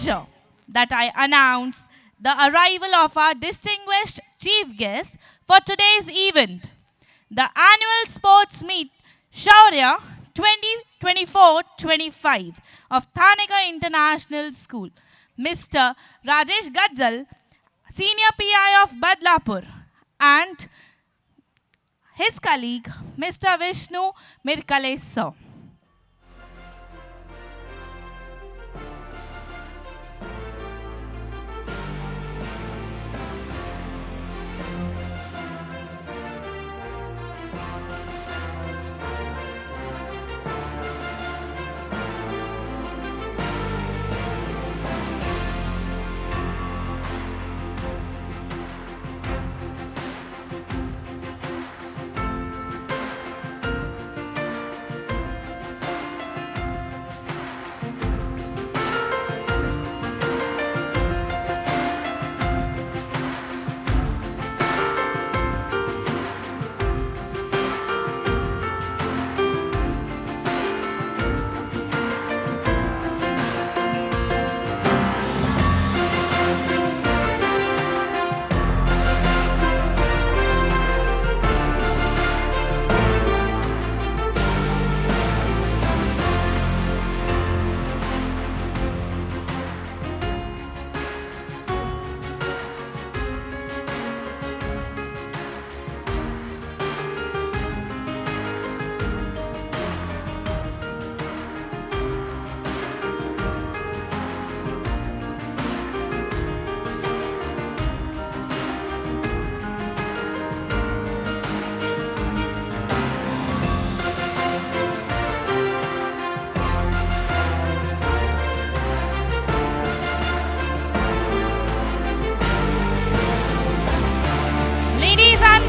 pleasure that I announce the arrival of our distinguished chief guest for today's event, the annual sports meet Shaurya 2024-25 of Thaneka International School, Mr. Rajesh Gajal, Senior PI of Badlapur, and his colleague, Mr. Vishnu Mirkale, sir.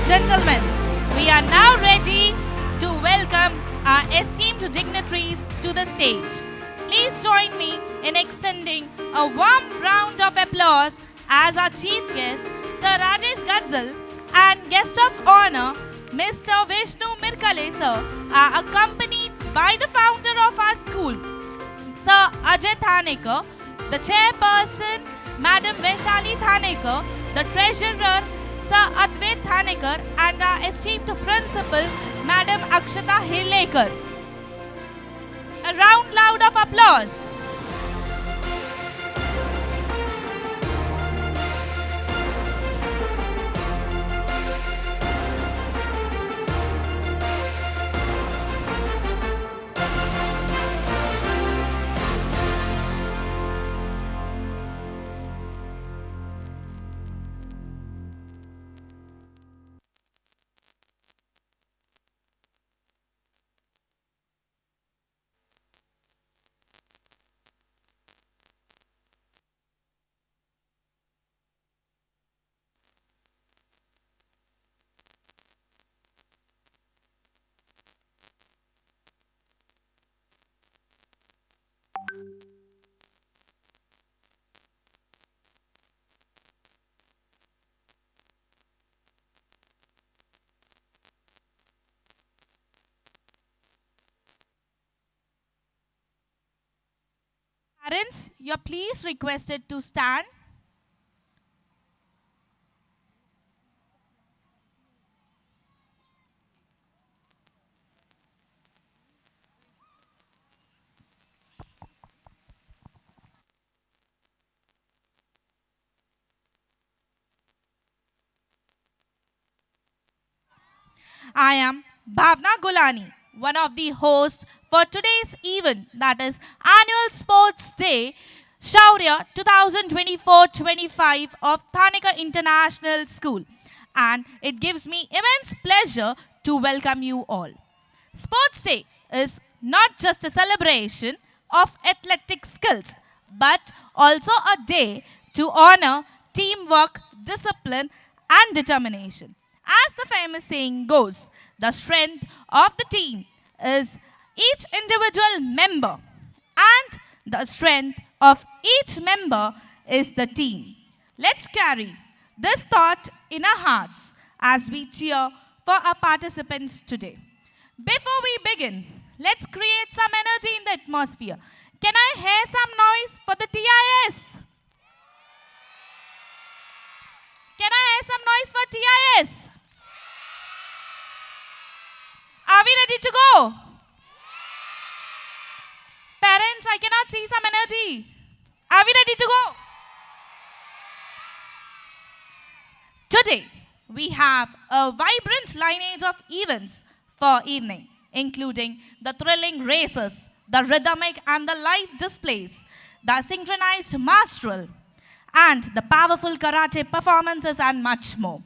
Gentlemen, we are now ready to welcome our esteemed dignitaries to the stage. Please join me in extending a warm round of applause as our chief guest, Sir Rajesh Gajal, and guest of honor, Mr. Vishnu Mirkale, sir, are accompanied by the founder of our school, Sir Ajay Thanekar, the chairperson, Madam Vaishali Thanekar, the treasurer, Sir Advait Thanekar, and our esteemed principal, Madam Akshata Hirlekar. A round loud of applause. Parents, you're please requested to stand. I am Bhavna Gulani, one of the hosts for today's event, that is Annual Sports Day, Shaurya 2024-25 of Thaneka International School. And it gives me immense pleasure to welcome you all. Sports Day is not just a celebration of athletic skills, but also a day to honor teamwork, discipline, and determination. As the famous saying goes, the strength of the team is each individual member, and the strength of each member is the team. Let's carry this thought in our hearts as we cheer for our participants today. Before we begin, let's create some energy in the atmosphere. Can I hear some noise for the TIS? Yes. Are we ready to go? Parents, I cannot see some energy. Are we ready to go? Today, we have a vibrant lineage of events for evening, including the thrilling races, the rhythmic and the live displays, the synchronized mass and the powerful karate performances and much more.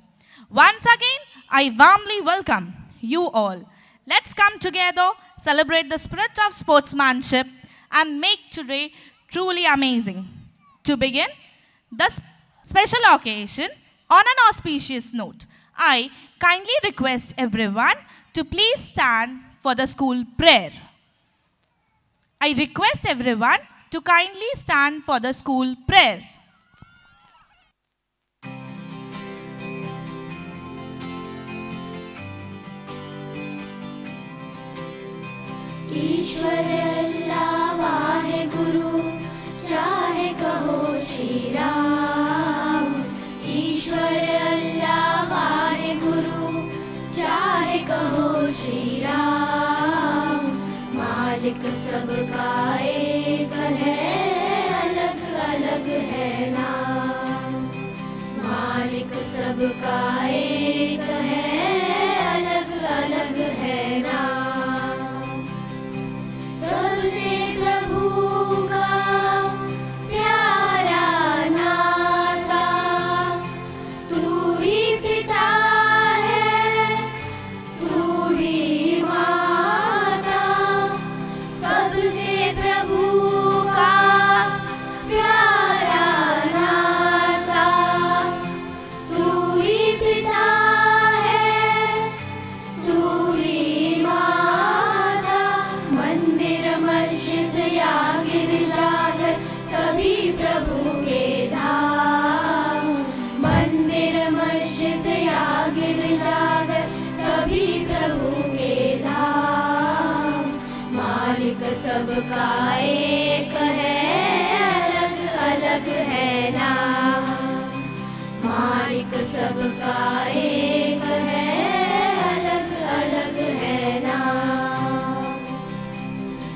Once again, I warmly welcome you all. Let's come together, celebrate the spirit of sportsmanship, and make today truly amazing. To begin the special occasion, on an auspicious note, I kindly request everyone to please stand for the school prayer. I request everyone to kindly stand for the school prayer. ईश्वर अल्लाह वाहे गुरु चाहे कहो श्री राम। ईश्वर अल्लाह वाहे गुरु चाहे कहो श्री राम। मालिक सबका एक है, अलग अलग है नाम। मालिक सबका एक है, अलग अलग है नाम। सबसे प्रभु का प्यारा नाता, तू ही पिता है, तू ही माता। सबसे प्रभु का प्यारा नाता, तू ही पिता है, तू ही माता। मंदिर मस्जिद या गिरजाघर सभी प्रभु के धाम। मंदिर मस्जिद या गिरजाघर सभी प्रभु के धाम। मालिक सबका एक है, अलग अलग है नाम। मालिक सबका एक है, अलग अलग है नाम।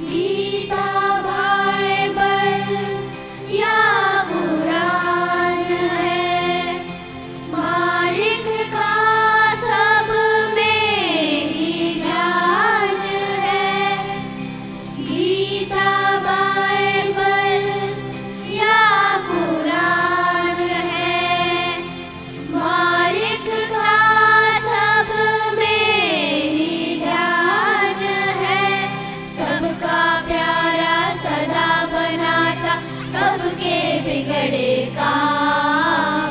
गीता बाइबल या कुरान है, मालिक का सब में ही ध्यान है। गीता बाइबल या कुरान है, मालिक का सब में ही ध्यान है। सबका प्यारा सदा बनाता, सबके बिगड़े काम।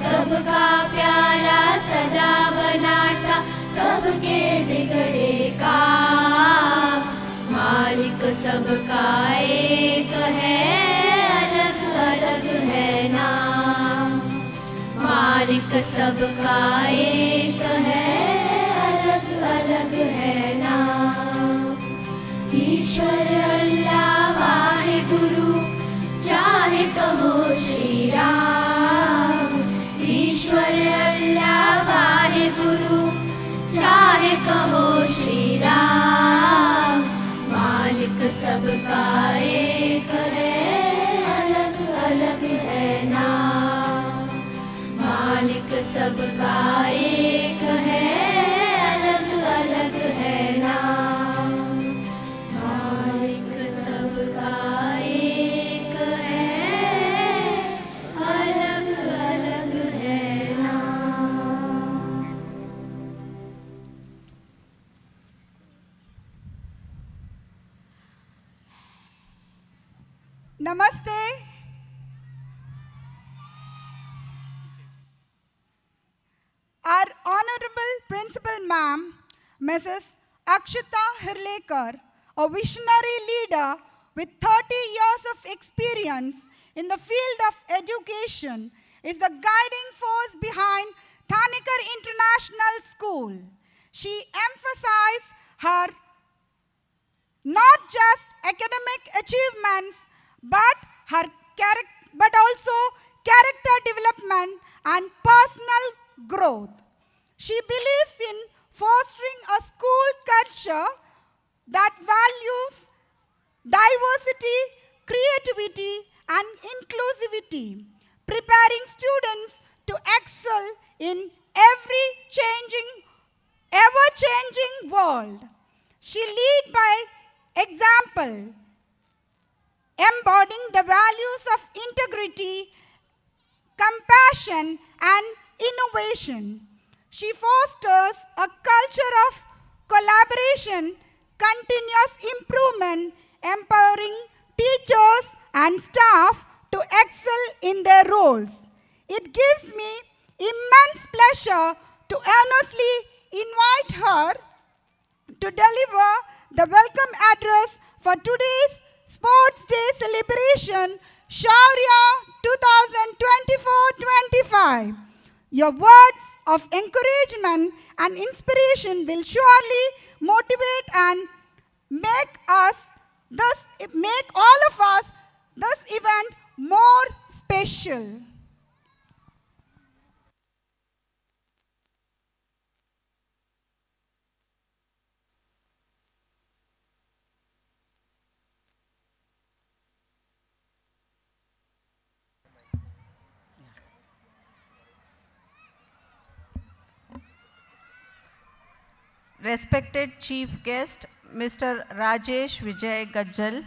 सबका प्यारा सदा बनाता, सबके बिगड़े काम। मालिक सबका एक है, अलग अलग है नाम। मालिक सबका एक है, अलग अलग है नाम। ईश्वर अल्लाह वाहे गुरु चाहे कहो श्री राम। ईश्वर अल्लाह वाहे गुरु चाहे कहो श्री राम। मालिक सबका एक है, अलग अलग है नाम। मालिक सबका एक है, अलग अलग है नाम। मालिक सबका एक है, अलग अलग है नाम। Namaste. Our Honorable Principal Ma'am, Mrs. Akshita Hirlekar, a visionary leader with 30 years of experience in the field of education, is the guiding force behind Thanikar International School. She emphasized her not just academic achievements, but also character development and personal growth. She believes in fostering a school culture that values diversity, creativity, and inclusivity, preparing students to excel in ever-changing world. She lead by example, embodying the values of integrity, compassion, and innovation. She fosters a culture of collaboration, continuous improvement, empowering teachers and staff to excel in their roles. It gives me immense pleasure to earnestly invite her to deliver the welcome address for today's Sports Day celebration, Shaurya 2024-25. Your words of encouragement and inspiration will surely motivate and make all of us this event more special. Respected Chief Guest, Mr. Rajesh Vijay Gajjal,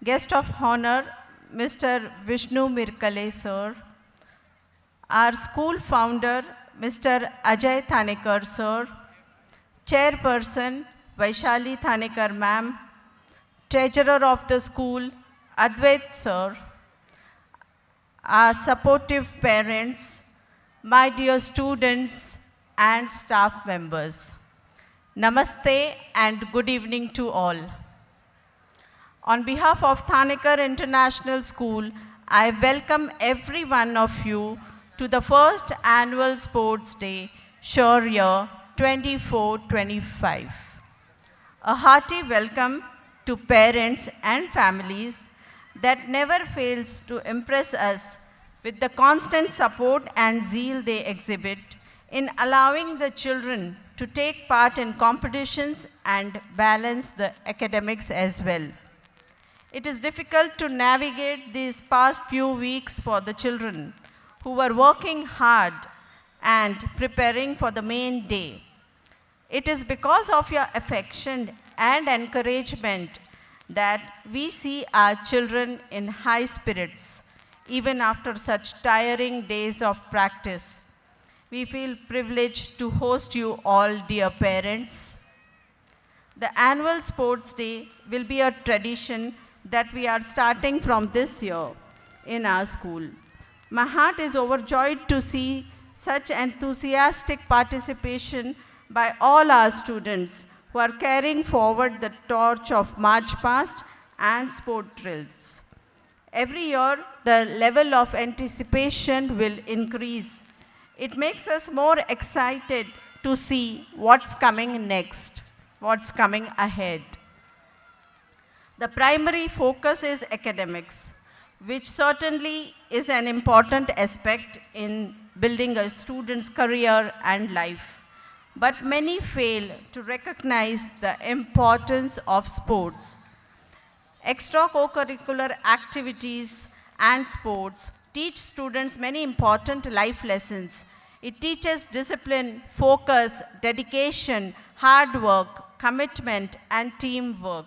Guest of Honor, Mr. Vishnu Mirkale, Sir, our school founder, Mr. Ajay Thanekar, Sir, Chairperson, Vaishali Thanekar, Ma'am, Treasurer of the school, Advait, Sir, our supportive parents, my dear students and staff members. Namaste and good evening to all. On behalf of Thanekar International School, I welcome every one of you to the first annual Sports Day, Shaurya 24-25. A hearty welcome to parents and families that never fails to impress us with the constant support and zeal they exhibit in allowing the children to take part in competitions and balance the academics as well. It is difficult to navigate these past few weeks for the children who were working hard and preparing for the main day. It is because of your affection and encouragement that we see our children in high spirits, even after such tiring days of practice. We feel privileged to host you all, dear parents. The annual Sports Day will be a tradition that we are starting from this year in our school. My heart is overjoyed to see such enthusiastic participation by all our students who are carrying forward the torch of March Past and sport drills. Every year, the level of anticipation will increase. It makes us more excited to see what's coming next, what's coming ahead. The primary focus is academics, which certainly is an important aspect in building a student's career and life. But many fail to recognize the importance of sports. Extracurricular activities and sports teach students many important life lessons. It teaches discipline, focus, dedication, hard work, commitment, and teamwork.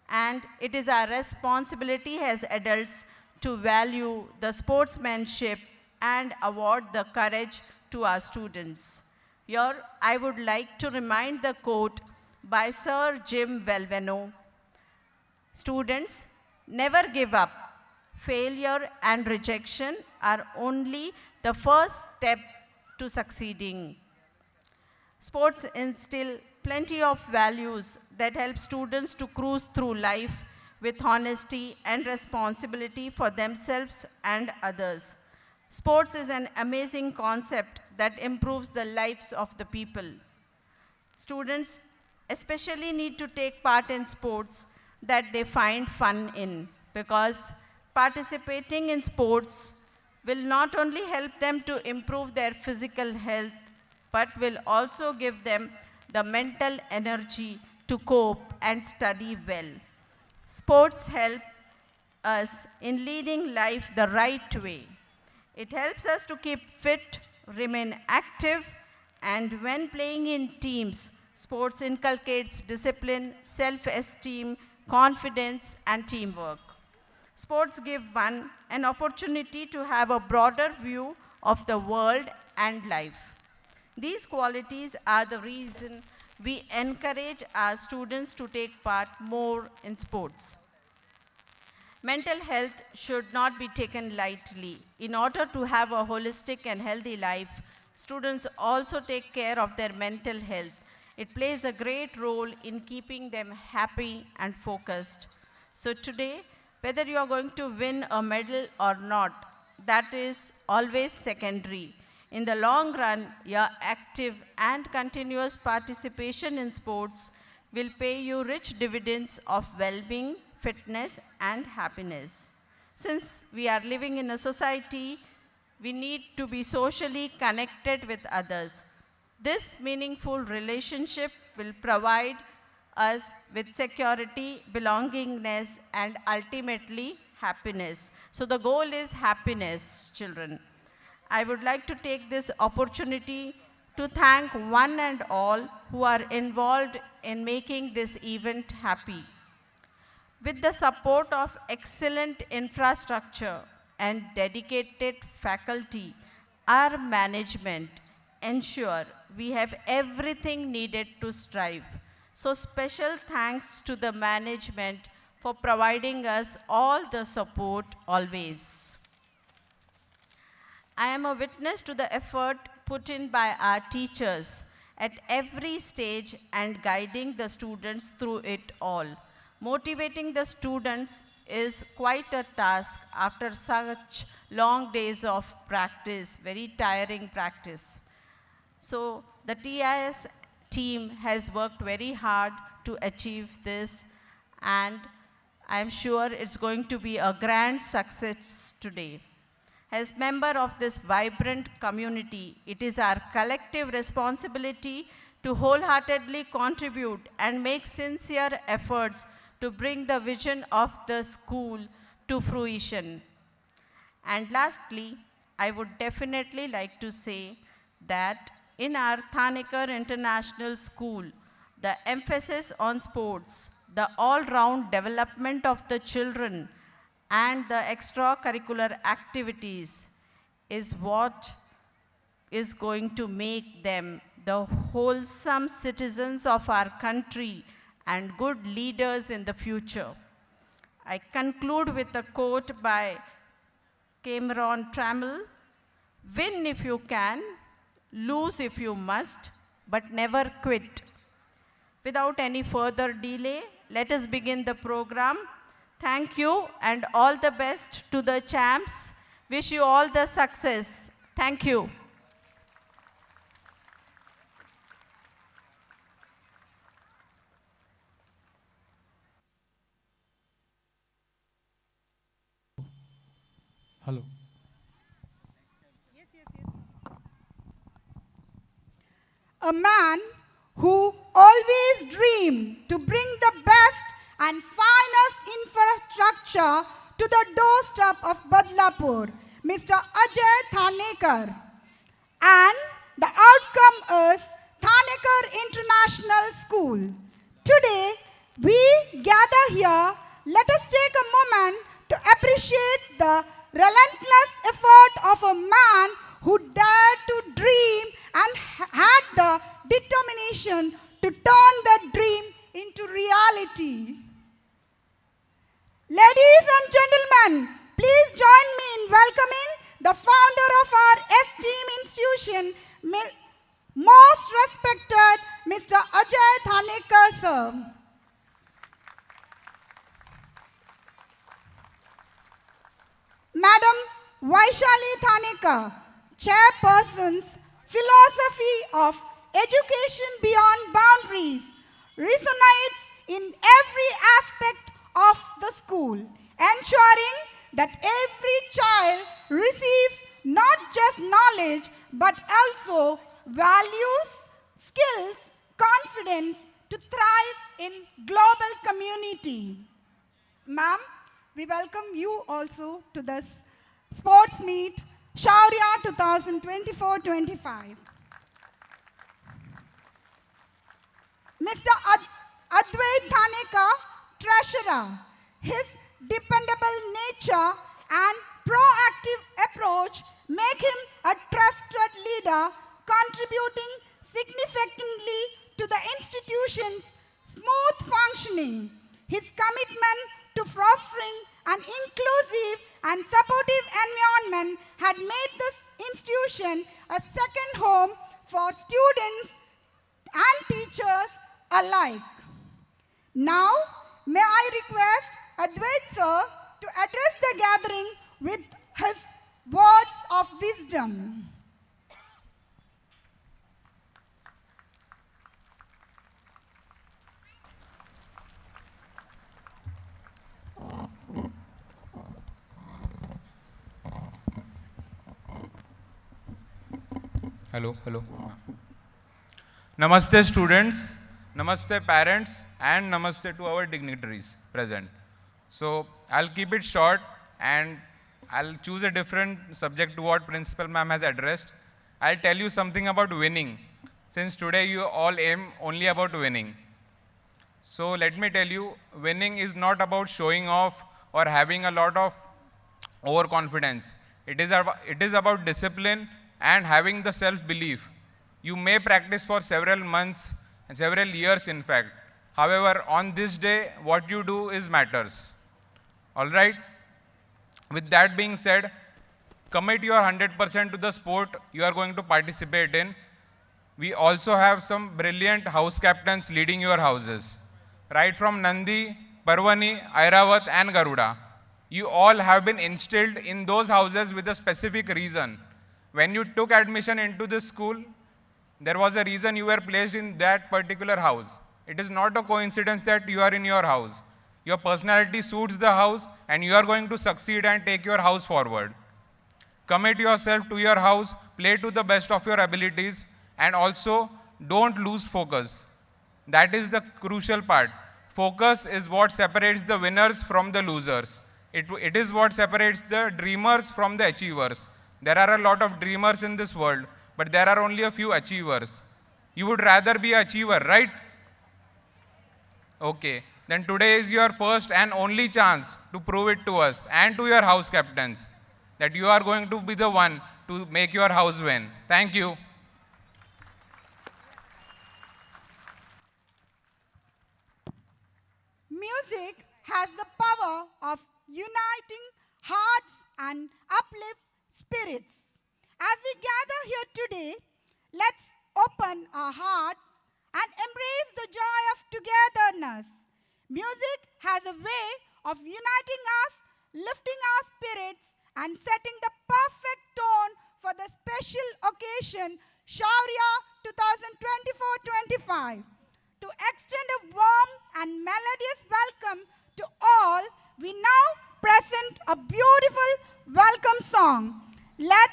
And it is our responsibility as adults to value the sportsmanship and award the courage to our students. Here, I would like to remind the quote by Sir Jim Valvano. Students, never give up. Failure and rejection are only the first step to succeeding. Sports instill plenty of values that help students to cruise through life with honesty and responsibility for themselves and others. Sports is an amazing concept that improves the lives of the people. Students especially need to take part in sports that they find fun in, because participating in sports will not only help them to improve their physical health, but will also give them the mental energy to cope and study well. Sports help us in leading life the right way. It helps us to keep fit, remain active, and when playing in teams, sports inculcates discipline, self-esteem, confidence, and teamwork. Sports give one an opportunity to have a broader view of the world and life. These qualities are the reason we encourage our students to take part more in sports. Mental health should not be taken lightly. In order to have a holistic and healthy life, students also take care of their mental health. It plays a great role in keeping them happy and focused. So today, whether you are going to win a medal or not, that is always secondary. In the long run, your active and continuous participation in sports will pay you rich dividends of well-being, fitness, and happiness. Since we are living in a society, we need to be socially connected with others. This meaningful relationship will provide us with security, belongingness, and ultimately happiness. So the goal is happiness, children. I would like to take this opportunity to thank one and all who are involved in making this event happy. With the support of excellent infrastructure and dedicated faculty, our management ensure we have everything needed to strive. So special thanks to the management for providing us all the support always. I am a witness to the effort put in by our teachers at every stage and guiding the students through it all. Motivating the students is quite a task after such long days of practice, very tiring practice. So the TIS team has worked very hard to achieve this, and I'm sure it's going to be a grand success today. As member of this vibrant community, it is our collective responsibility to wholeheartedly contribute and make sincere efforts to bring the vision of the school to fruition. And lastly, I would definitely like to say that in our Thanekar International School, the emphasis on sports, the all-round development of the children, and the extracurricular activities is what is going to make them the wholesome citizens of our country and good leaders in the future. I conclude with a quote by Cameron Trammell: "Win if you can, lose if you must, but never quit." Without any further delay, let us begin the program. Thank you and all the best to the champs. Wish you all the success. Thank you. Hello. A man who always dreamed to bring the best and finest infrastructure to the doorstep of Badlapur, Mr. Ajay Thanekar. And the outcome is Thanekar International School. Today, we gather here. Let us take a moment to appreciate the relentless effort of a man who dared to dream and had the determination to turn that dream into reality. Ladies and gentlemen, please join me in welcoming the founder of our esteemed institution, most respected Mr. Ajay Thanekar, sir. Madam Vaishali Thanekar, Chairperson's Philosophy of Education Beyond Boundaries, resonates in every aspect of the school, ensuring that every child receives not just knowledge but also values, skills, confidence to thrive in global community. Ma'am, we welcome you also to this sports meet, Shaurya 2024-25. Mr. Advait Thaneka, Treasurer. His dependable nature and proactive approach make him a trusted leader, contributing significantly to the institution's smooth functioning. His commitment to fostering an inclusive and supportive environment had made this institution a second home for students and teachers alike. Now, may I request Advait sir to address the gathering with his words of wisdom. Hello. Namaste students, namaste parents, and namaste to our dignitaries present. So I'll keep it short and I'll choose a different subject to what Principal Ma'am has addressed. I'll tell you something about winning, since today you all aim only about winning. So let me tell you, winning is not about showing off or having a lot of overconfidence. It is about discipline and having the self-belief. You may practice for several months and several years in fact. However, on this day, what you do is matters. All right? With that being said, commit your 100% to the sport you are going to participate in. We also have some brilliant house captains leading your houses. Right from Nandi, Parvani, Airavat and Garuda. You all have been instilled in those houses with a specific reason. When you took admission into this school, there was a reason you were placed in that particular house. It is not a coincidence that you are in your house. Your personality suits the house and you are going to succeed and take your house forward. Commit yourself to your house, play to the best of your abilities, and also don't lose focus. That is the crucial part. Focus is what separates the winners from the losers. It is what separates the dreamers from the achievers. There are a lot of dreamers in this world, but there are only a few achievers. You would rather be an achiever, right? Okay, then today is your first and only chance to prove it to us and to your house captains that you are going to be the one to make your house win. Thank you. Music has the power of uniting hearts and uplift spirits. As we gather here today, let's open our hearts and embrace the joy of togetherness. Music has a way of uniting us, lifting our spirits, and setting the perfect tone for the special occasion, Shaurya 2024-25. To extend a warm and melodious welcome to all, we now present a beautiful welcome song. Let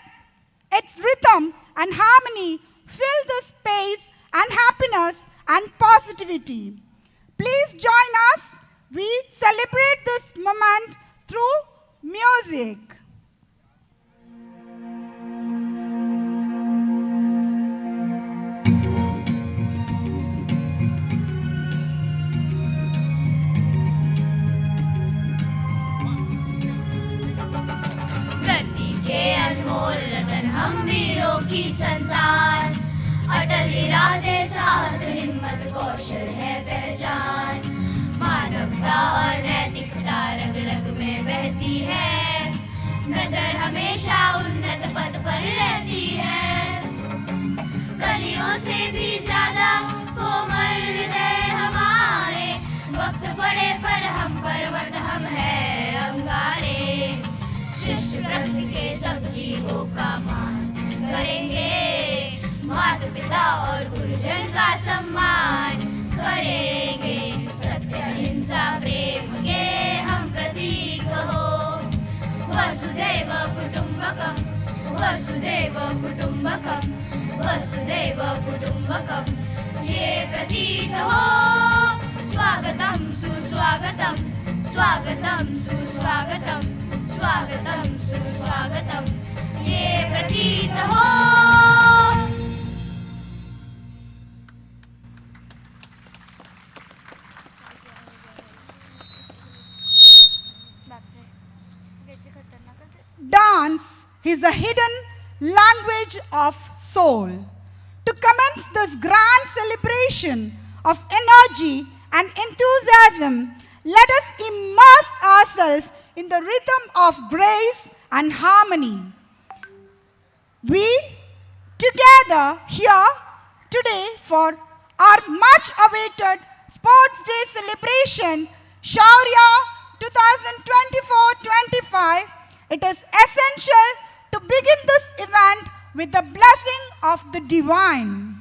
its rhythm and harmony fill the space and happiness and positivity. Please join us. We celebrate this moment through music. धरती के अनमोल रतन हम वीरों की संतान, अटल इरादे साहस हिम्मत कौशल है पहचान, मानवता और नैतिकता रग रग में बहती है, नजर हमेशा उन्नत पथ पर रहती है, कलियों से भी ज्यादा कोमल हृदय हमारे, वक्त पड़े पर हम पर्वत हम है अंगारे, शिष्ट प्रकृति के सब जीवों का मान करेंगे, माता पिता और गुरुजन का सम्मान करेंगे, सत्य अहिंसा प्रेम के हम प्रतीक हो, वसुधैव कुटुंबकम वसुदेव कुटुम्बकम ये प्रतीत हो स्वागतम सुस्वागतम स्वागतम सुस्वागतम स्वागतम सुस्वागतम ये प्रतीत हो. Dance is the hidden language of soul. To commence this grand celebration of energy and enthusiasm, let us immerse ourselves in the rhythm of grace and harmony. We together here today for our much awaited Sports Day celebration, Shaurya 2024-25. It is essential to begin this event with the blessing of the divine.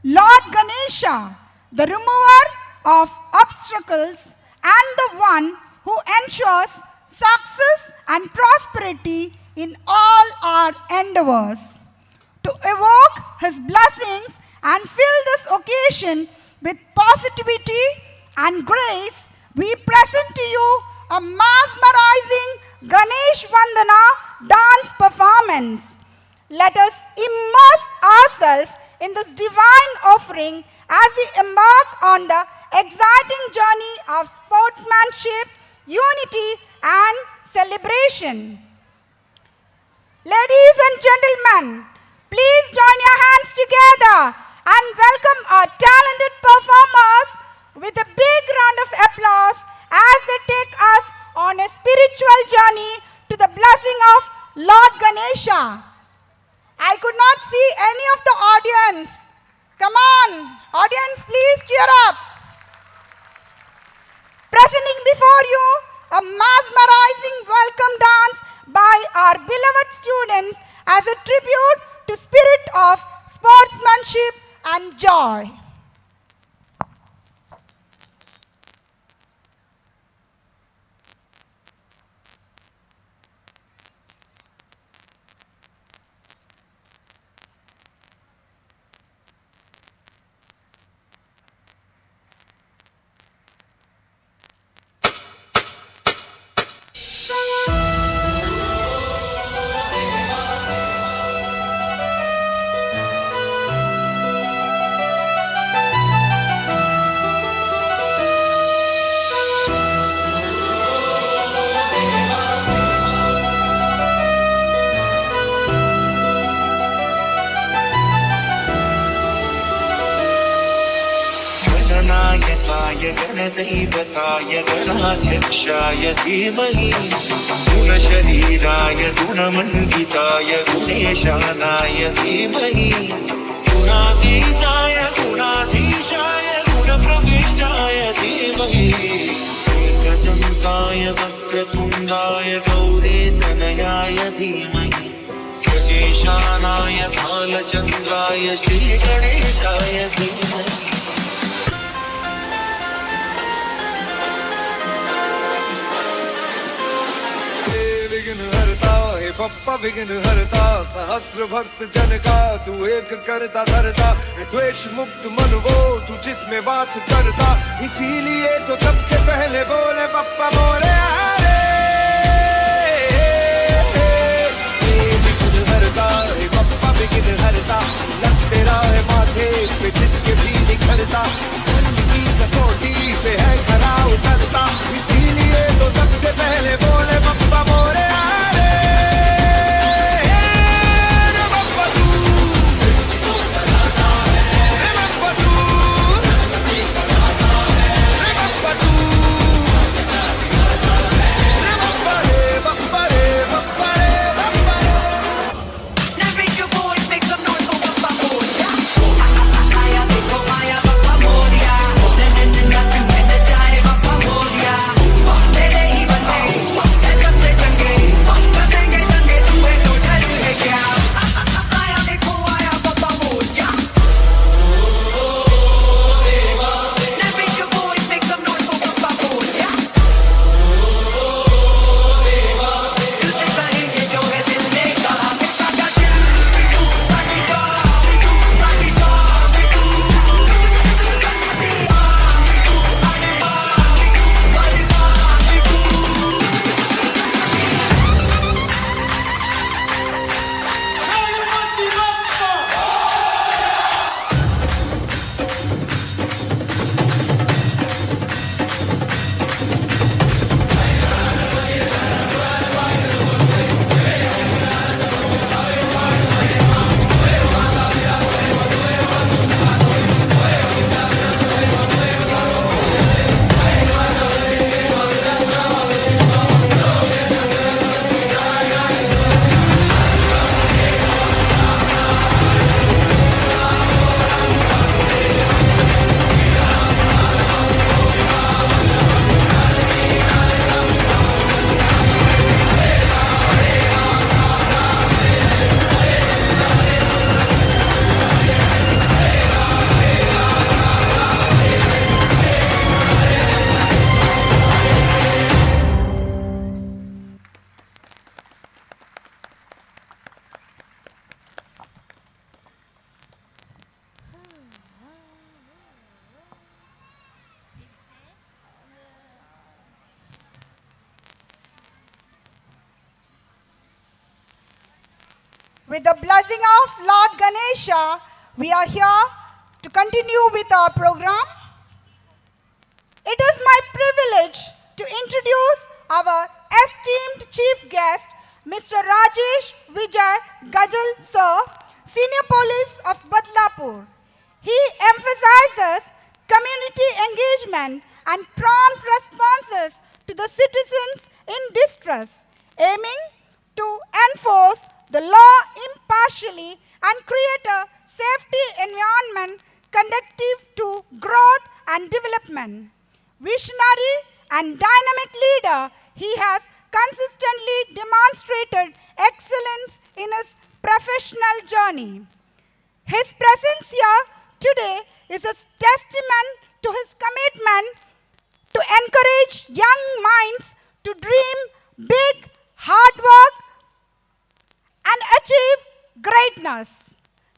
Lord Ganesha, the remover of obstacles and the one who ensures success and prosperity in all our endeavors. To evoke his blessings and fill this occasion with positivity and grace, we present to you a mesmerizing Ganesh Vandana dance performance. Let us immerse ourselves in this divine offering as we embark on the exciting journey of sportsmanship, unity and celebration. Ladies and gentlemen, please join your hands together and welcome our talented performers with a big round of applause as they take us on a spiritual journey to the blessing of Lord Ganesha. I could not see any of the audience. Come on, audience, please cheer up. Presenting before you a mesmerizing welcome dance by our beloved students as a tribute to spirit of sportsmanship and joy. गणदैवताय गणाध्यक्षाय धीमहि गुणशरीराय गुणमण्डिताय गुणेशानाय धीमहि गुणातीताय गुणाधीशाय गुणप्रविष्टाय धीमहि एकदन्ताय वक्रतुण्डाय गौरीतनयाय धीमहि गजेशानाय बालचन्द्राय श्रीगणेशाय धीमहि. बप्पा विघ्न हरता सहस्र भक्त जन का तू एक करता धरता द्वेष मुक्त मन वो तू जिसमें वास करता इसीलिए तो सबसे पहले बोले बप्पा बोले अरे विघ्न हरता बप्पा विघ्न हरता लग तेरा है माथे पे जिसके भी निखरता की कसौटी पे है खरा उतरता इसीलिए तो सबसे पहले बोले बप्पा बोले Maya, With the blessing of Lord Ganesha, we are here to continue with our program. It is my privilege to introduce our esteemed chief guest, Mr. Rajesh Vijay Gajal Sir, Senior Police of Badlapur. He emphasizes community engagement and prompt responses to the citizens in distress, aiming to enforce the law impartially and create a safety environment conducive to growth and development. Visionary and dynamic leader, he has consistently demonstrated excellence in his professional journey. His presence here today is a testament to his commitment to encourage young minds to dream big, hard work, and achieve greatness.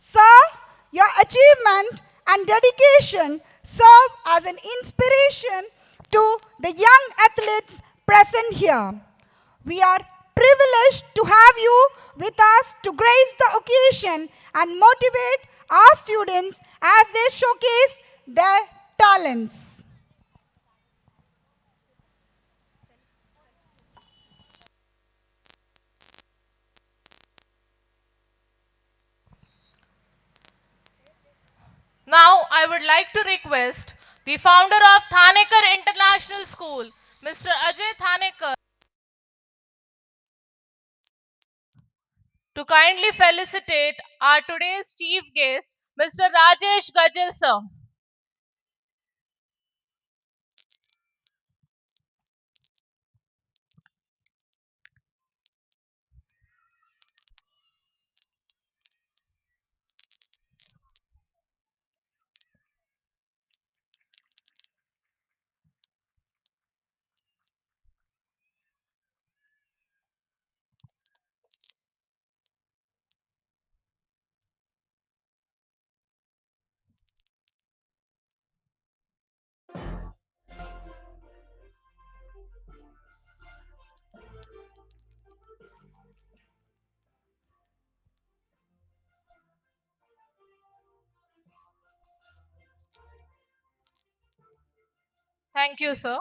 Sir, your achievement and dedication serve as an inspiration to the young athletes present here. We are privileged to have you with us to grace the occasion and motivate our students as they showcase their talents. Now, I would like to request the founder of Thanekar International School, Mr. Ajay Thanekar, to kindly felicitate our today's chief guest, Mr. Rajesh Gajal Sir. Thank you, sir.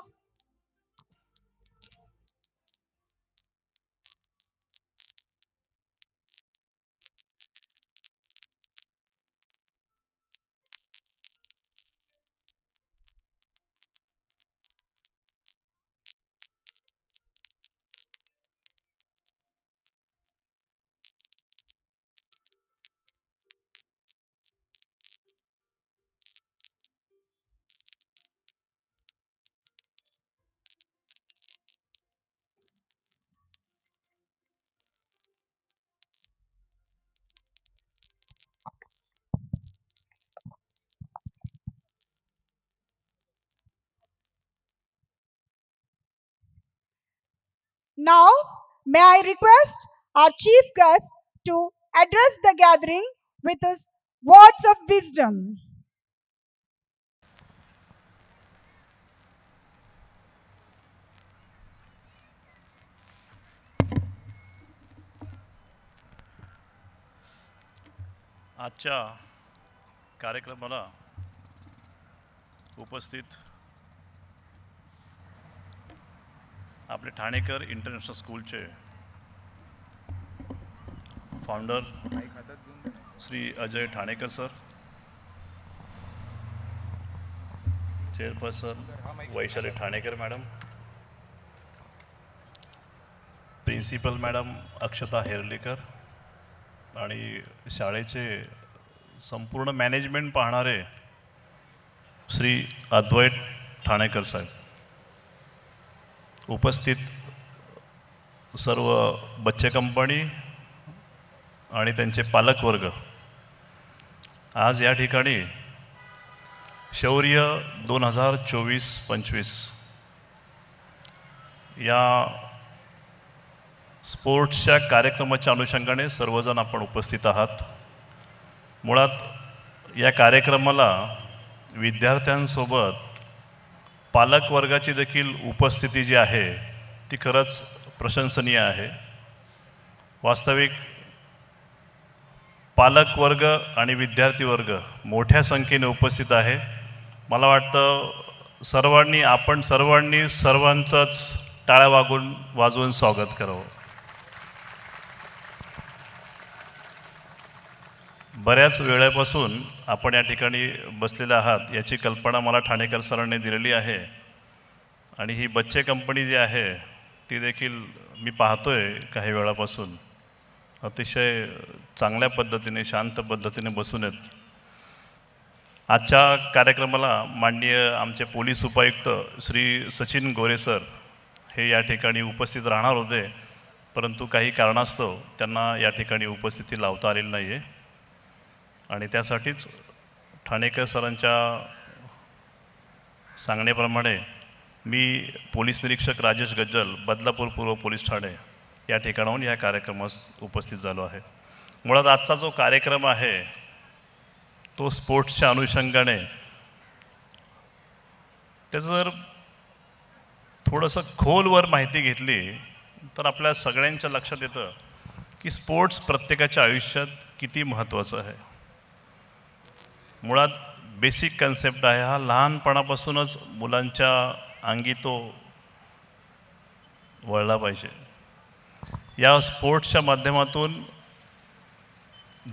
Now, may I request our chief guest to address the gathering with his words of wisdom. आजच्या कार्यक्रमाला उपस्थित आपले Thanekar international स्कूलचे founder Shri Ajay Thanekar sir, chairperson Vaishali Thanekar madam, principal madam Akshata Herlekar आणि शाळेचे संपूर्ण management पाहणारे श्री अद्वैत ठाणेकर साहेब, उपस्थित सर्व बच्चे कंपनी आणि त्यांचे पालकवर्ग, आज या ठिकाणी शौर्य 2024-25 या स्पोर्ट्सच्या कार्यक्रमाच्या अनुषंगाने सर्वजण आपण उपस्थित आहात. मुळात या कार्यक्रमाला विद्यार्थ्यांसोबत पालकवर्गाची देखील उपस्थिती जी आहे ती खरंच प्रशंसनीय आहे. वास्तविक पालक वर्ग आणि विद्यार्थी वर्ग मोठ्या संख्येने उपस्थित आहे. मला वाटतं आपण सर्वांनी सर्वांचंच टाळ्या वाजवून स्वागत करावं. बऱ्याच वेळेपासून आपण या ठिकाणी बसलेले आहात याची कल्पना मला ठाणेकर सरांनी दिलेली आहे आणि ही बच्चे कंपनी जी आहे ती देखील मी पाहतोय काही वेळापासून अतिशय चांगल्या पद्धतीने शांत पद्धतीने बसून आहेत. आजच्या कार्यक्रमाला माननीय आमचे पोलीस उपायुक्त श्री सचिन गोरे सर हे या ठिकाणी उपस्थित राहणार होते, परंतु काही कारणास्तव त्यांना या ठिकाणी उपस्थिती लावता आलेली नाही आहे आणि त्यासाठीच ठाणेकर सरांच्या सांगण्याप्रमाणे मी पोलीस निरीक्षक राजेश गज्जल बदलापूर पूर्व पोलीस ठाणे या ठिकाणाहून या कार्यक्रमास उपस्थित झालो आहे. मुळात आजचा जो कार्यक्रम आहे तो स्पोर्ट्सच्या अनुषंगाने त्याचं जर थोडंसं खोलवर माहिती घेतली तर आपल्या सगळ्यांच्या लक्षात येतं की स्पोर्ट्स प्रत्येकाच्या आयुष्यात किती महत्त्वाचं आहे. मुळात बेसिक कन्सेप्ट आहे हा लहानपणापासूनच मुलांच्या अंगी तो वळला पाहिजे. या स्पोर्ट्सच्या माध्यमातून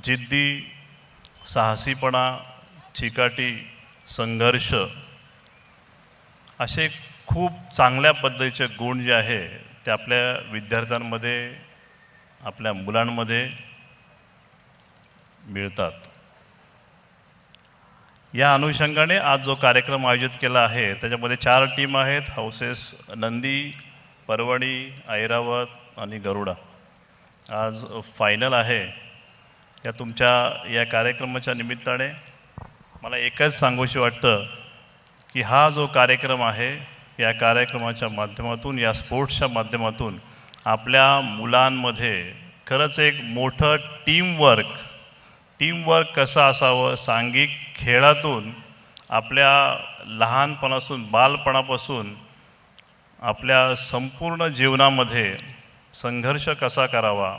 जिद्दी, साहसीपणा, चिकाटी, संघर्ष असे खूप चांगल्या पद्धतीचे गुण जे आहे ते आपल्या विद्यार्थ्यांमध्ये आपल्या मुलांमध्ये मिळतात. या अनुषंगाने आज जो कार्यक्रम आयोजित केला आहे त्याच्यामध्ये 4 टीम आहेत. हाऊसेस नंदी, परवणी, ऐरावत आणि गरुडा. आज फायनल आहे. या तुमच्या या कार्यक्रमाच्या निमित्ताने मला एकच सांगूशी वाटतं की हा जो कार्यक्रम आहे या कार्यक्रमाच्या माध्यमातून या स्पोर्ट्सच्या माध्यमातून आपल्या मुलांमध्ये खरंच एक मोठं टीमवर्क कसं असावं, सांघिक खेळातून आपल्या लहानपणापासून बालपणापासून आपल्या संपूर्ण जीवनामध्ये संघर्ष कसा करावा,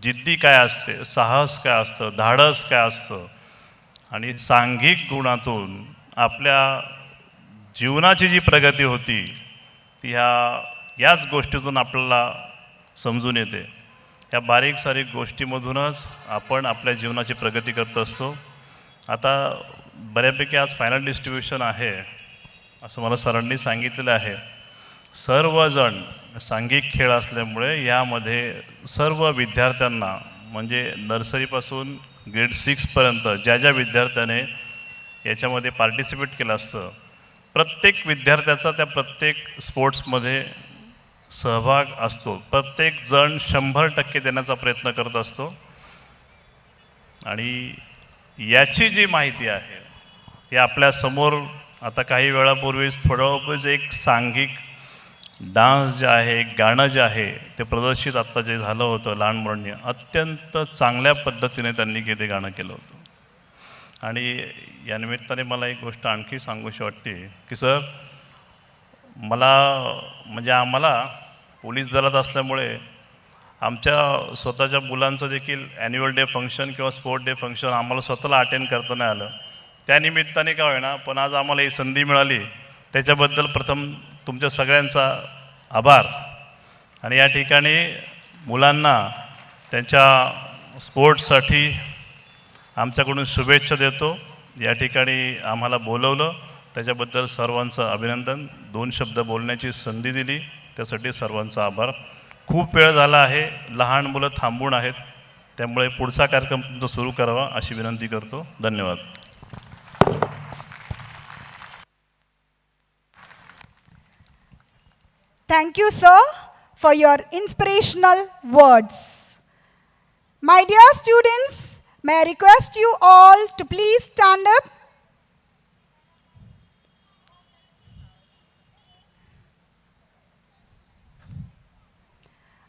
जिद्दी काय असते, साहस काय असतं, धाडस काय असतं आणि सांघिक गुणातून आपल्या जीवनाची जी प्रगती होती ती याच गोष्टीतून आपल्याला समजून येते. या बारीक सारीक गोष्टीमधूनच आपण आपल्या जीवनाची प्रगती करत असतो. आता बऱ्यापैकी आज फायनल डिस्ट्रीब्युशन आहे असं मला सरांनी सांगितलेलं आहे. सर्वजण सांघिक खेळ असल्यामुळे यामध्ये सर्व विद्यार्थ्यांना म्हणजे नर्सरीपासून ग्रेड 6पर्यंत ज्या विद्यार्थ्याने याच्यामध्ये पार्टिसिपेट केलं असतं प्रत्येक विद्यार्थ्याचा त्या प्रत्येक स्पोर्ट्समध्ये सहभाग असतो. प्रत्येक जण 100% देण्याचा प्रयत्न करत असतो आणि याची जी माहिती आहे हे आपल्यासमोर आता काही वेळापूर्वीच थोड्या वेळापूर्वीच एक सांघिक डान्स जे आहे, गाणं जे आहे ते प्रदर्शित आत्ता जे झालं होतं लहान मुलांनी अत्यंत चांगल्या पद्धतीने त्यांनी ते गाणं केलं होतं. आणि या निमित्ताने मला एक गोष्ट आणखी सांगूशी वाटते की सर मला म्हणजे आम्हाला पोलीस दलात असल्यामुळे आमच्या स्वतःच्या मुलांचं देखील ॲन्युअल डे फंक्शन किंवा स्पोर्ट डे फंक्शन आम्हाला स्वतःला अटेंड करता नाही आलं. त्यानिमित्ताने काय होईना पण आज आम्हाला ही संधी मिळाली त्याच्याबद्दल प्रथम तुमच्या सगळ्यांचा आभार. आणि या ठिकाणी मुलांना त्यांच्या स्पोर्ट्ससाठी आमच्याकडून शुभेच्छा देतो. या ठिकाणी आम्हाला बोलवलं त्याच्याबद्दल सर्वांचं अभिनंदन. 2 शब्द बोलण्याची संधी दिली त्यासाठी सर्वांचा आभार. खूप वेळ झाला आहे, लहान मुलं थांबून आहेत, त्यामुळे पुढचा कार्यक्रम तुमचा सुरू करावा अशी विनंती करतो. धन्यवाद. Thank you, sir, for your inspirational words. My dear students, may I request you all to please stand up.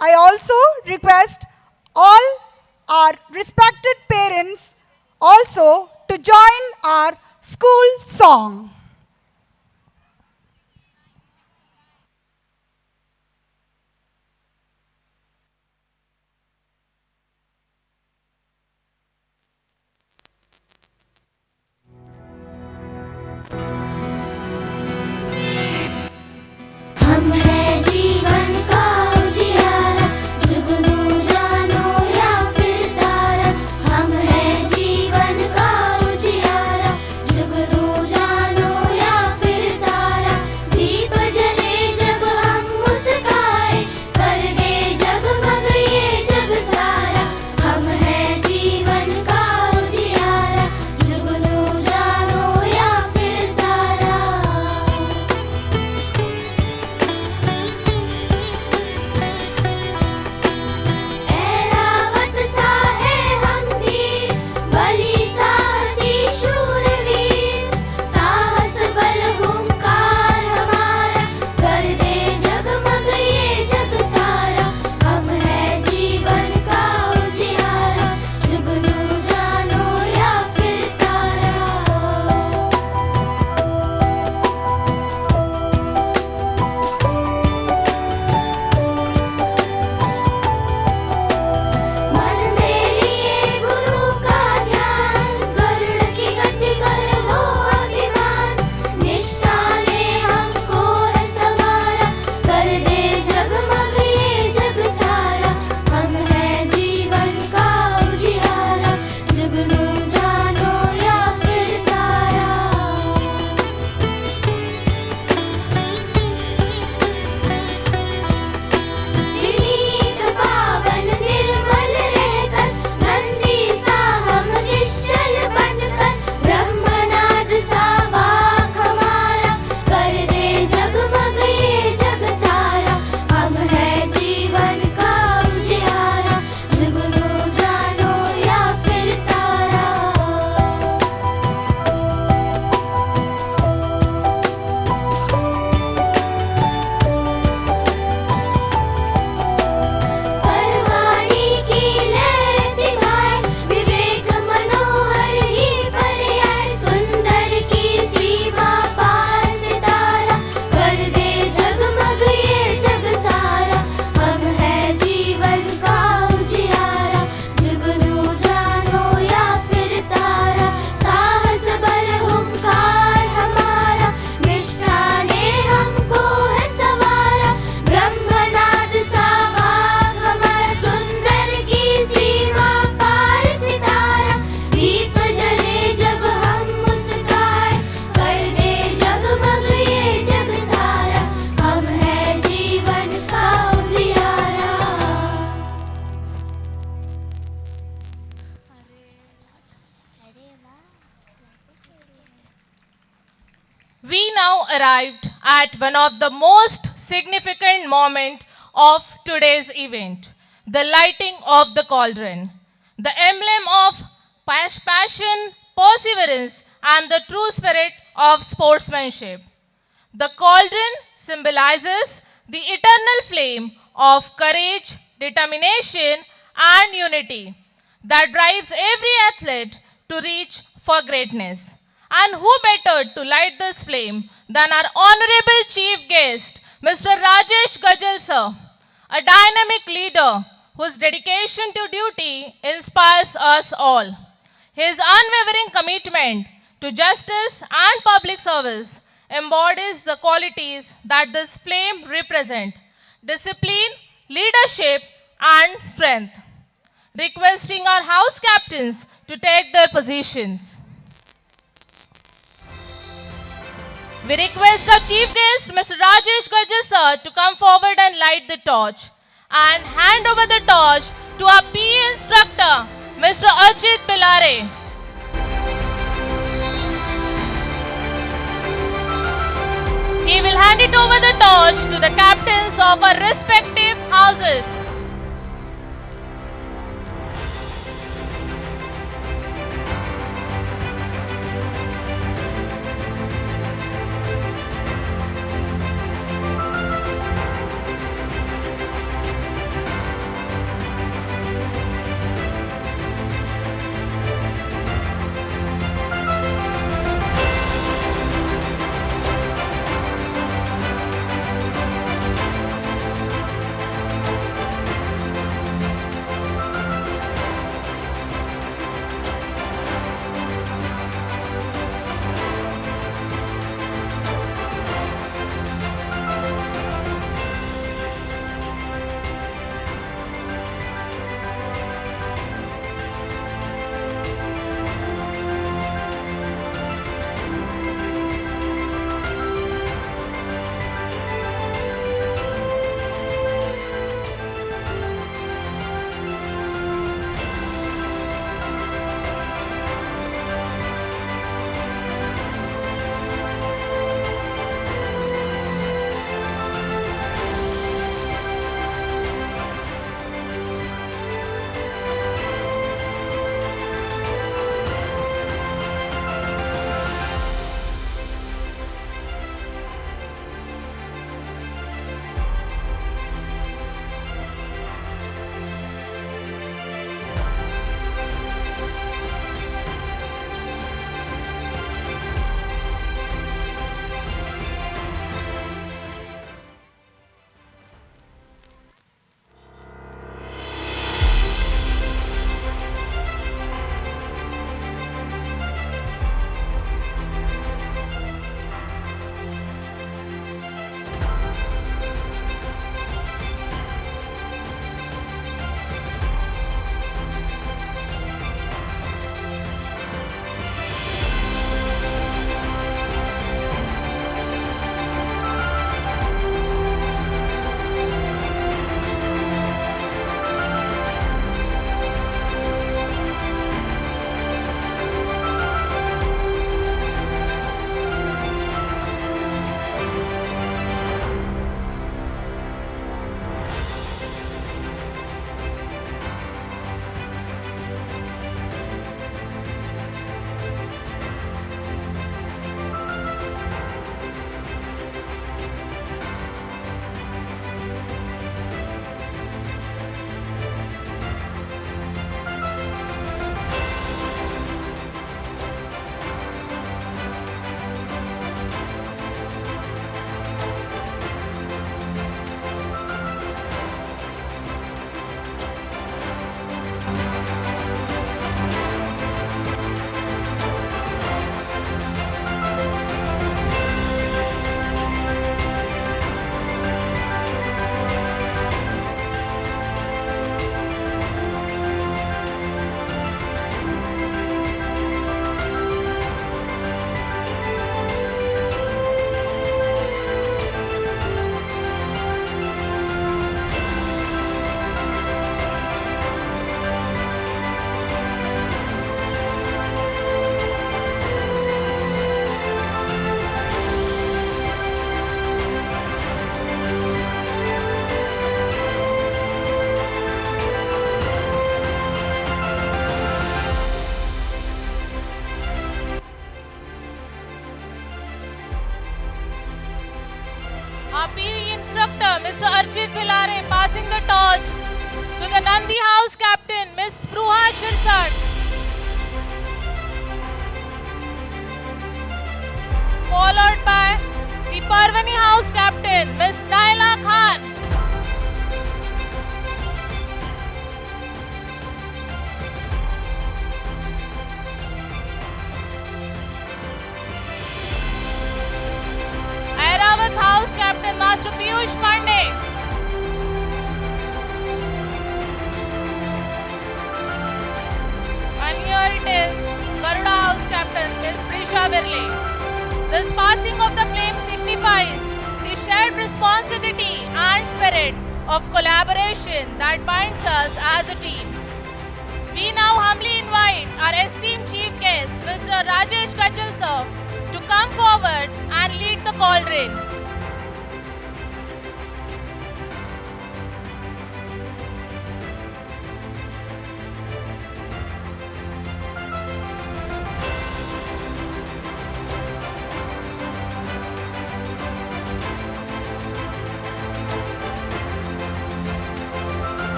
I also request all our respected parents also to join our school song. arrived at one of the most significant moments of today's event, the lighting of the cauldron, the emblem of passion, perseverance, and the true spirit of sportsmanship. The cauldron symbolizes the eternal flame of courage, determination, and unity that drives every athlete to reach for greatness. And who better to light this flame than our honorable chief guest, Mr. Rajesh Gajal sir, a dynamic leader whose dedication to duty inspires us all. His unwavering commitment to justice and public service embodies the qualities that this flame represents: discipline, leadership, and strength. Requesting our house captains to take their positions. We request our chief guest, Mr. Rajesh Gajal sir, to come forward and light the torch and hand over the torch to our PE instructor, Mr. Ajit Pilare. He will hand it over the torch to the captains of our respective houses. Archit Bhilare passing the torch to the Nandi House captain, Miss Spruha Shirsat. Followed by the Parvani House captain, Miss Naila Khan. Airavat House captain, Master Piyush Pandey. And here it is, Garuda House captain, Miss Prisha Birle. This passing of the flame signifies the shared responsibility and spirit of collaboration that binds us as a team. We now humbly invite our esteemed chief guest, Mr. Rajesh Gajal sir, to come forward and lead the cauldron.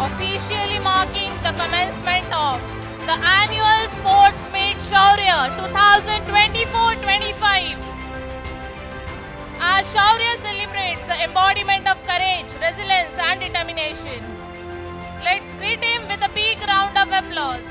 Officially marking the commencement of the annual Sports Meet Shaurya 2024-25. As Shaurya celebrates the embodiment of courage, resilience and determination. Let's greet him with a big round of applause.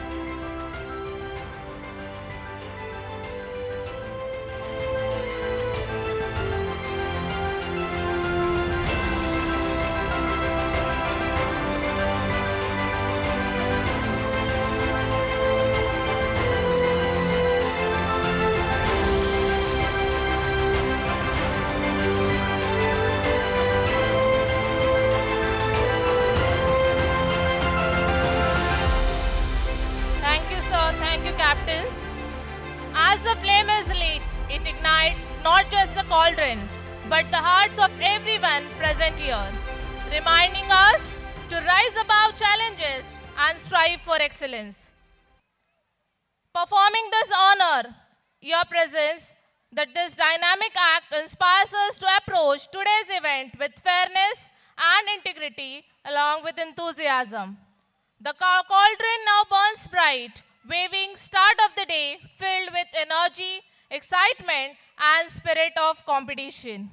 Thank you, sir. Thank you, captains. As the flame is lit, it ignites not just the cauldron, but the hearts of everyone present here, reminding us to rise above challenges and strive for excellence. Performing this honor, your presence, that this dynamic act inspires us to approach today's event with fairness and integrity along with enthusiasm. The cauldron now burns bright, waving start of the day filled with energy, excitement and spirit of competition.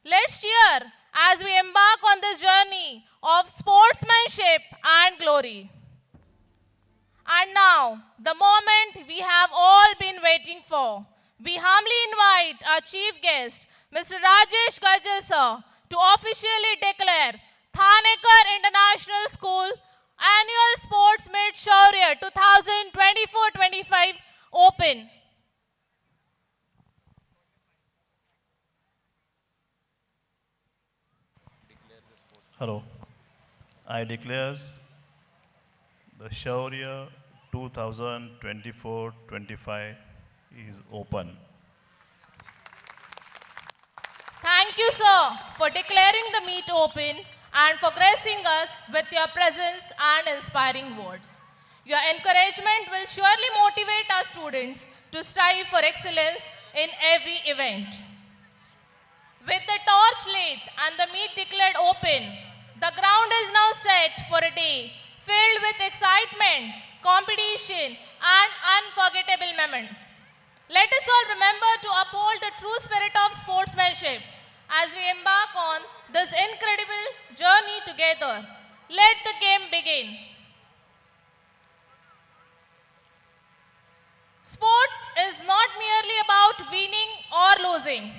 Let's cheer as we embark on this journey of sportsmanship and glory. And now, the moment we have all been waiting for. We humbly invite our chief guest, Mr. Rajesh Gajal sir, to officially declare Thanekar International School Annual Sports Meet Shaurya 2024-25 open. Hello. I declare the Shaurya 2024-25 is open. Thank you, sir, for declaring the meet open and for gracing us with your presence and inspiring words. Your encouragement will surely motivate our students to strive for excellence in every event. With the torch lit and the meet declared open, the ground is now set for a day filled with excitement, competition, and unforgettable moments. Let us all remember to uphold the true spirit of sportsmanship as we embark on this incredible journey together. Let the game begin. Sport is not merely about winning or losing.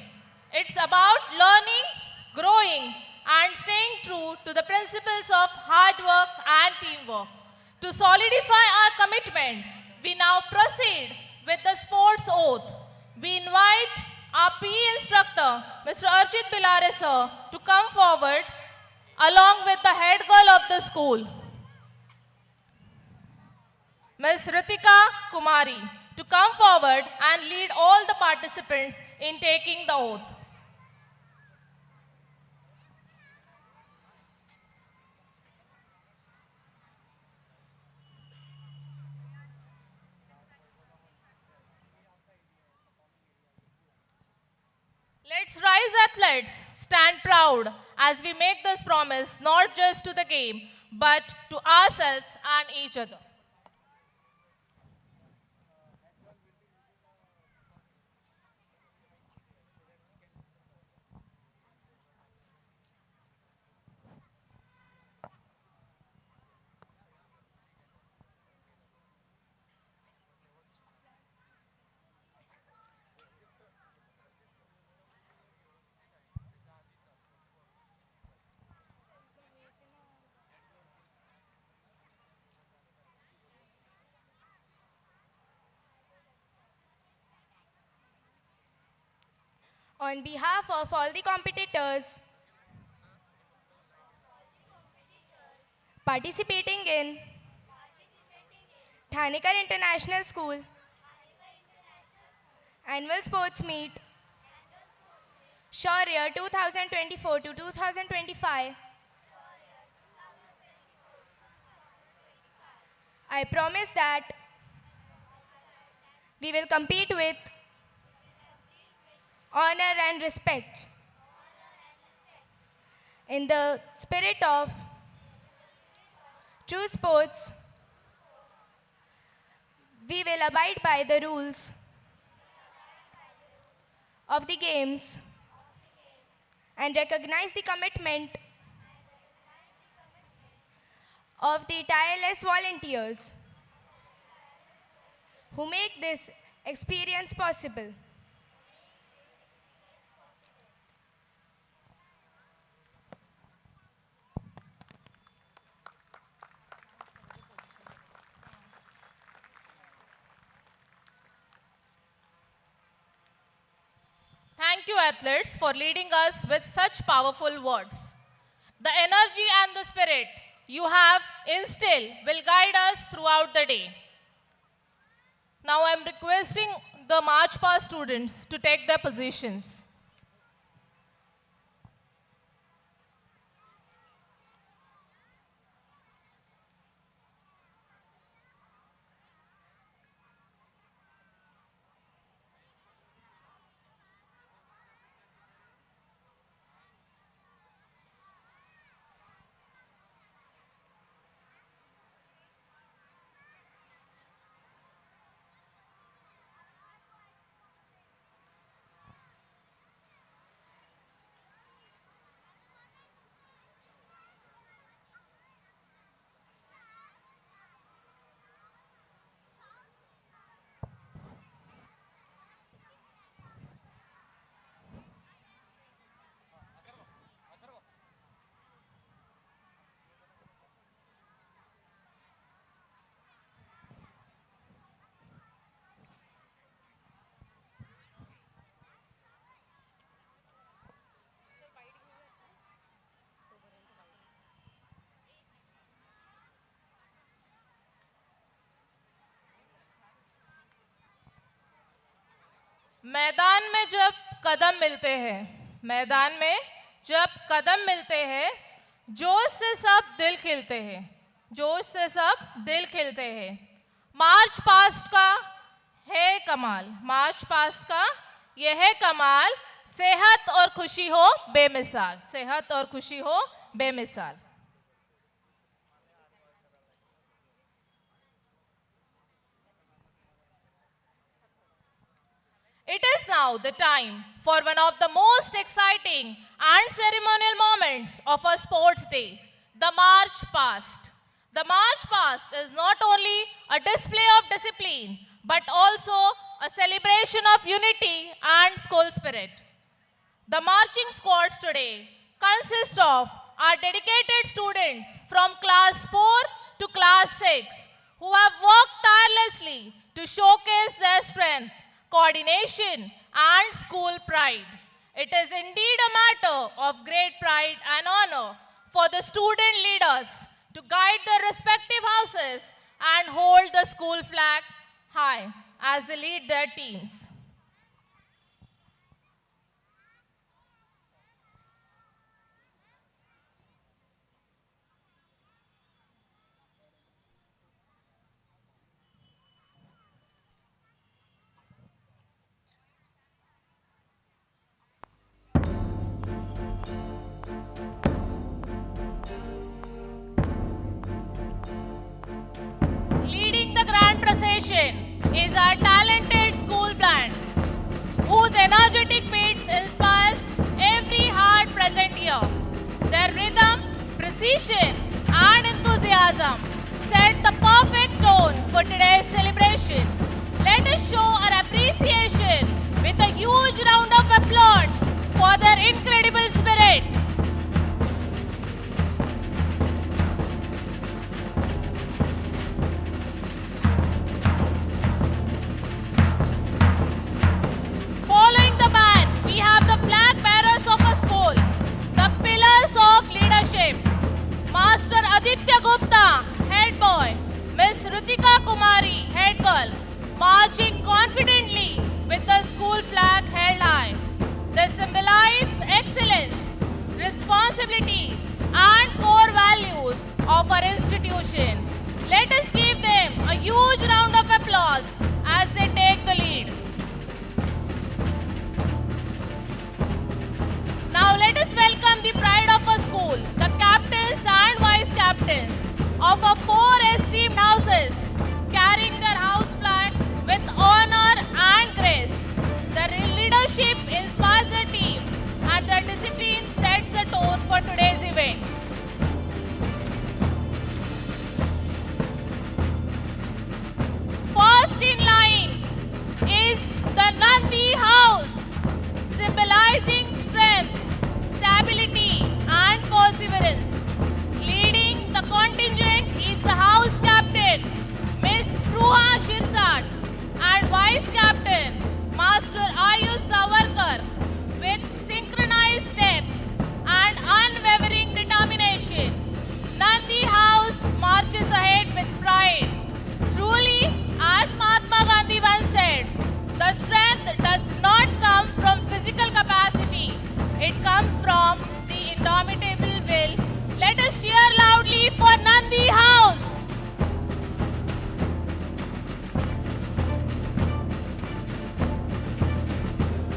It's about learning, growing, and staying true to the principles of hard work and teamwork. To solidify our commitment, we now proceed with the sports oath. We invite our PE instructor, Mr. Archit Bhilare sir, to come forward along with the head girl of the school, Ms. Ritika Kumari, to come forward and lead all the participants in taking the oath. Let's rise, athletes. Stand proud as we make this promise not just to the game, but to ourselves and each other. On behalf of all the competitors participating in Thanekar International School Annual Sports Meet Shaurya 2024 to 2025, I promise that we will compete with honor and respect in the spirit of true sports. We will abide by the rules of the games and recognize the commitment of the tireless volunteers who make this experience possible. Thank you, athletes, for leading us with such powerful words. The energy and the spirit you have instilled will guide us throughout the day. Now I am requesting the March Past students to take their positions. मैदान में जब कदम मिलते हैं, मैदान में जब कदम मिलते हैं, जोश से सब दिल खिलते हैं, जोश से सब दिल खिलते हैं। मार्च पास्ट का है कमाल, मार्च पास्ट का यह है कमाल, सेहत और खुशी हो बेमिसाल, सेहत और खुशी हो बेमिसाल। It is now the time for one of the most exciting and ceremonial moments of a sports day, the March Past. The March Past is not only a display of discipline, but also a celebration of unity and school spirit. The marching squads today consist of our dedicated students from class 4 to class 6 who have worked tirelessly to showcase their strength, coordination, and school pride. It is indeed a matter of great pride and honor for the student leaders to guide their respective houses and hold the school flag high as they lead their teams. is our talented school band, whose energetic beats inspires every heart present here. Their rhythm, precision, and enthusiasm set the perfect tone for today's celebration. Let us show our appreciation with a huge round of applause for their incredible spirit. Following the band, we have the flag bearers of a school, the pillars of leadership. Master Aditya Gupta, head boy, Miss Ritika Kumari, head girl, marching confidently with the school flag held high. They symbolize excellence, responsibility, and core values of our institution. Let us give them a huge round of applause as they take the lead. Now let us welcome the pride of our school, the captains and vice captains of our 4 esteemed houses, carrying their house flag with honor and grace. Their leadership inspires the team and their discipline sets the tone for today's event. First in line is the Nandi House, symbolizing strength, stability, and perseverance. Leading the contingent is the house captain, Miss Pruha Shirsat, and vice captain, Master Ayush Savarkar, with synchronized steps and unwavering determination. Nandi House marches ahead with pride. Truly, as Mahatma Gandhi once said, the strength does not come from physical capacity. It comes from the indomitable will. Let us cheer loudly for Nandi House.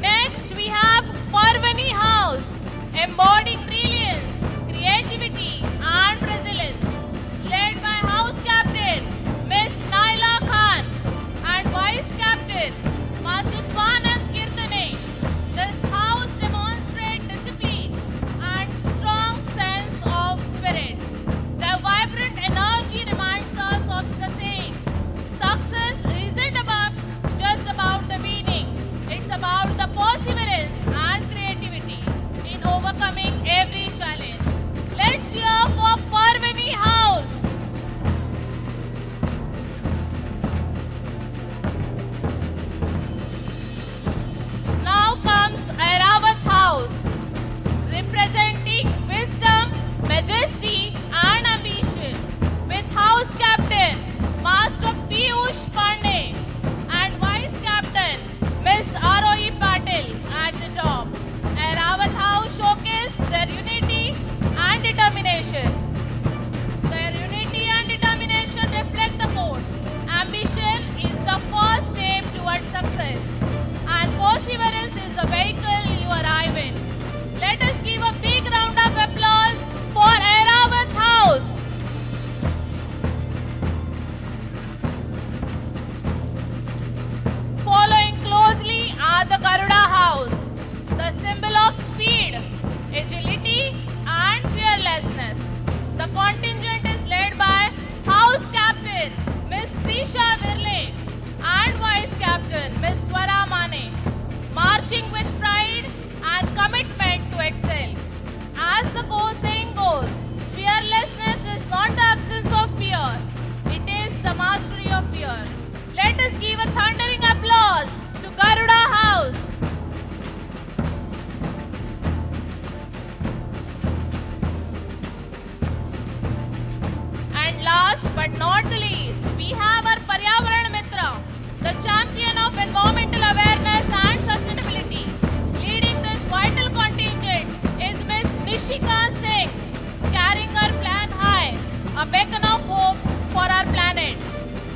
Next, we have Parvani House, embodying brilliance, creativity, and resilience. Led by House Captain Miss Naila Khan and Vice Captain Master Swanand Kirtane. This house demonstrates discipline and strong sense of spirit. Their vibrant energy reminds us of the saying, success isn't just about the winning, it's about the perseverance and creativity in overcoming every challenge. Let's cheer for Parvani House. Now comes Airavat House, representing wisdom, majesty, and ambition, with House Captain Master Piyush Pandey and Vice Captain Miss Arohi Patil at the top. Airavat House showcase their unity and determination. Their unity and determination reflect the quote, ambition is the first step towards success, and perseverance is the vehicle you arrive in. Let us give a big round of applause for Airavat House. Following closely are the Garuda House, the symbol of speed, agility, and fearlessness. The contingent is led by House Captain Miss Prisha Virle and Vice Captain Miss Swara Mane, marching with pride and commitment to excel. As the saying goes, fearlessness is not the absence of fear, it is the mastery of fear. Let us give a thundering applause to Garuda House. And last but not the least, we have our Paryavaran Mitra, the champion of environmental awareness and sustainability. Leading this vital contingent is Miss Nishika Singh, carrying her flag high, a beacon of hope for our planet.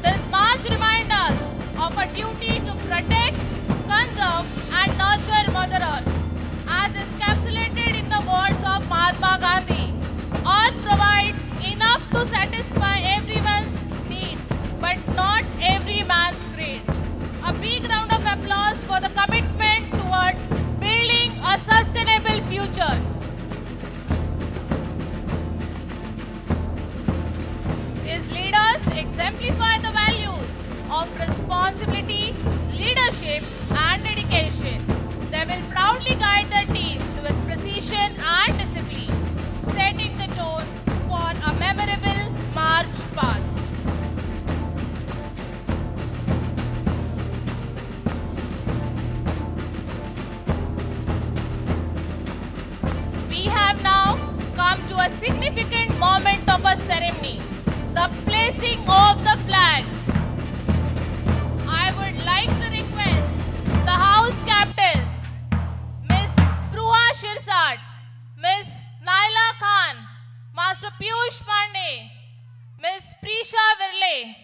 This march reminds us of a duty to protect, conserve, and nurture Mother Earth. As encapsulated in the words of Mahatma Gandhi, Earth provides enough to satisfy everyone's needs, but His leaders exemplify the values of responsibility, leadership, and dedication. They will proudly guide their teams with precision and discipline, setting the tone for a memorable march past. We have now come to a significant moment of a ceremony, the placing of the flags. I would like to request the House Captains, Ms. Spruha Shirsat, Ms. Naila Khan, Master Piyush Pandey, Ms. Prisha Virle,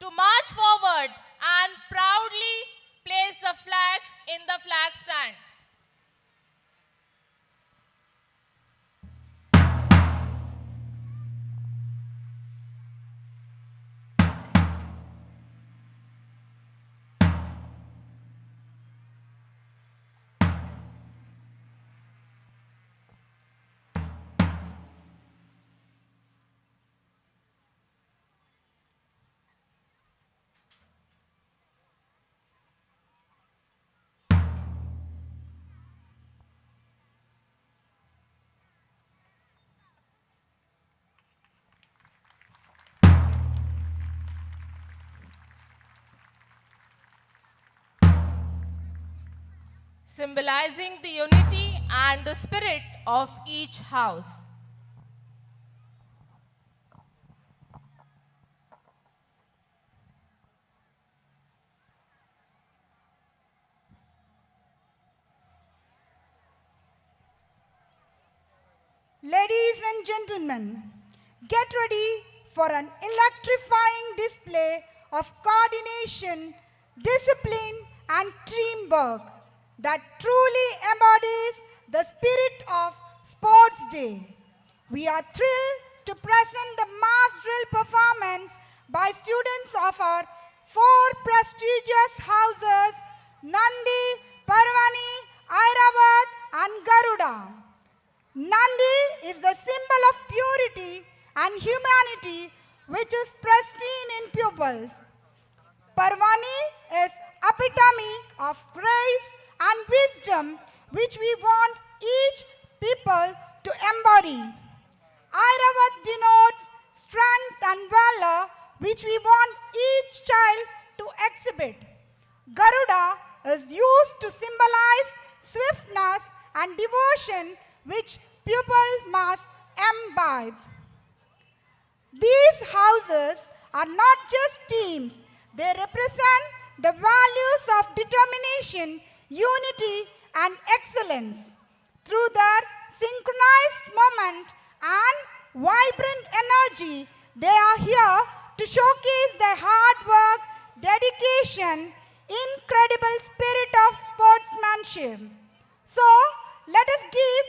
to march forward and proudly place the flags in the flag stand. Symbolizing the unity and the spirit of each house. Ladies and gentlemen, get ready for an electrifying display of coordination, discipline, and teamwork that truly embodies the spirit of Sports Day. We are thrilled to present the mass drill performance by students of our 4 prestigious houses, Nandi, Parvani, Airavat, and Garuda. Nandi is the symbol of purity and humanity, which is pristine in pupils. Parvani is epitome of grace and wisdom, which we want each people to embody. Airavat denotes strength and valor, which we want each child to exhibit. Garuda is used to symbolize swiftness and devotion, which pupils must imbibe. These houses are not just teams, they represent the values of determination, unity, and excellence. Through their synchronized moment and vibrant energy, they are here to showcase their hard work, dedication, incredible spirit of sportsmanship. So, let us give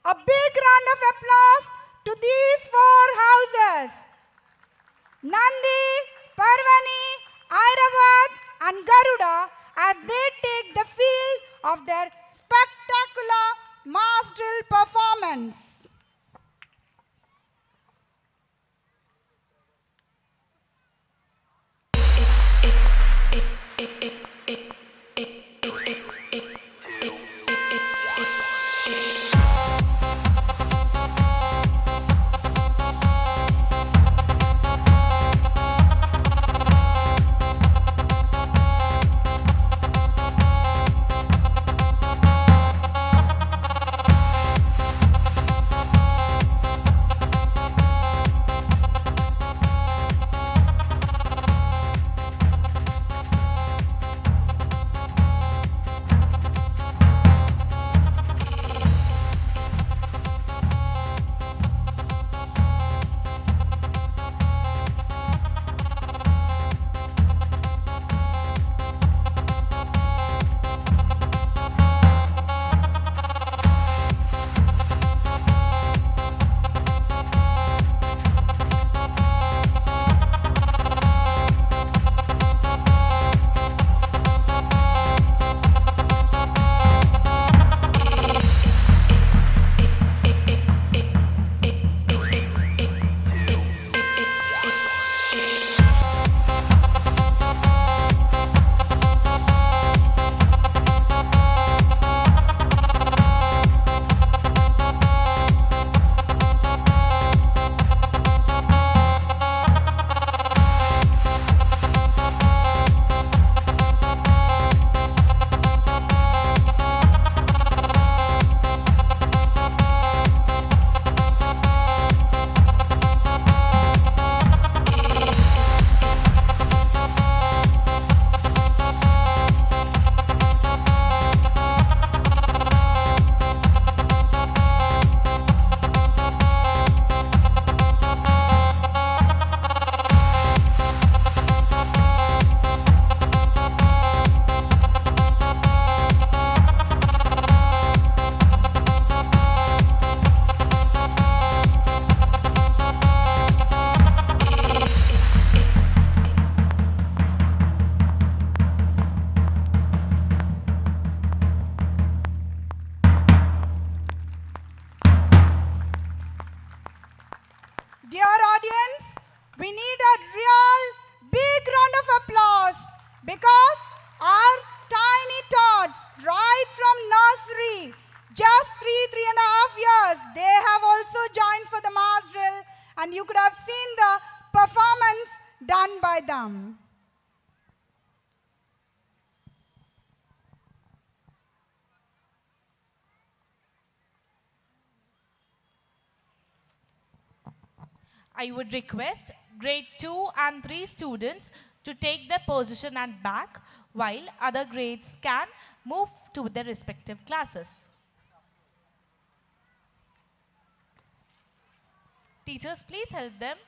a big round of applause to these 4 houses, Nandi, Parvani, Airavat, and Garuda, as they take the field of their spectacular mass drill performance. Dear audience, we need a real big round of applause because our tiny tots, right from nursery, just 3.5 years, they have also joined for the mass drill, and you could have seen the performance done by them. I would request grade 2 and 3 students to take their position and back while other grades can move to their respective classes. Teachers, please help them.